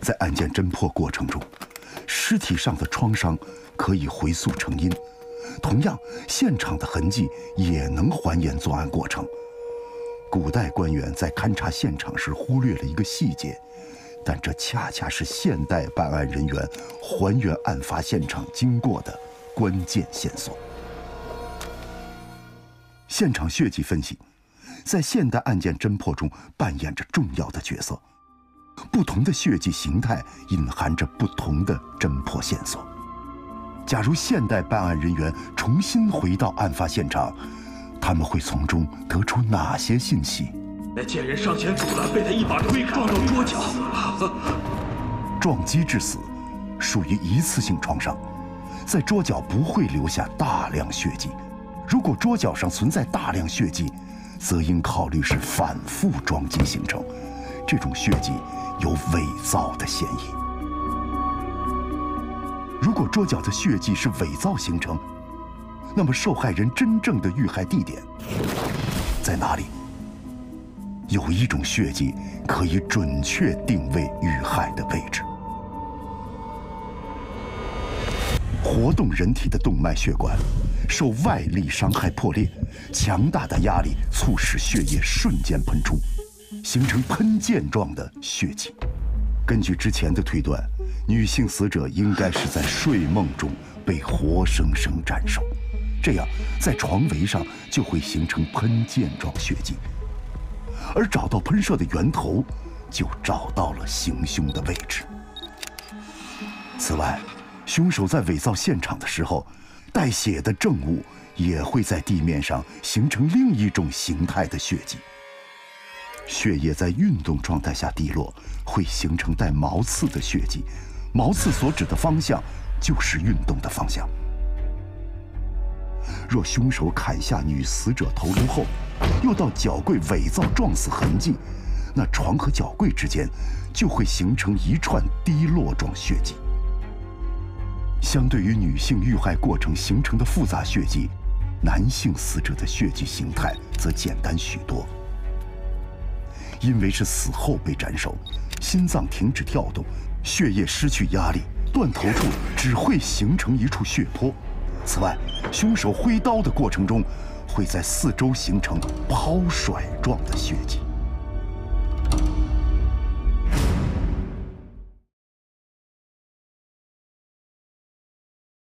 在案件侦破过程中，尸体上的创伤可以回溯成因，同样，现场的痕迹也能还原作案过程。古代官员在勘察现场时忽略了一个细节，但这恰恰是现代办案人员还原案发现场经过的关键线索。现场血迹分析在现代案件侦破中扮演着重要的角色。不同的血迹形态隐含着不同的侦破线索。假如现代办案人员重新回到案发现场，他们会从中得出哪些信息？那贱人上前阻拦，被他一把推开，撞到桌角。撞击致死属于一次性创伤，在桌角不会留下大量血迹。如果桌角上存在大量血迹，则应考虑是反复撞击形成，这种血迹有伪造的嫌疑。如果桌角的血迹是伪造形成，那么受害人真正的遇害地点在哪里？有一种血迹可以准确定位遇害的位置。活动人体的动脉血管受外力伤害破裂，强大的压力促使血液瞬间喷出，形成喷溅状的血迹。根据之前的推断，女性死者应该是在睡梦中被活生生斩首，这样在床围上就会形成喷溅状血迹，而找到喷射的源头，就找到了行凶的位置。此外，凶手在伪造现场的时候，带血的证物也会在地面上形成另一种形态的血迹。血液在运动状态下滴落，会形成带毛刺的血迹，毛刺所指的方向就是运动的方向。若凶手砍下女死者头颅后，又到脚柜伪造撞死痕迹，那床和脚柜之间就会形成一串滴落状血迹。相对于女性遇害过程形成的复杂血迹，男性死者的血迹形态则简单许多。因为是死后被斩首，心脏停止跳动，血液失去压力，断头处只会形成一处血泊。此外，凶手挥刀的过程中，会在四周形成抛甩状的血迹。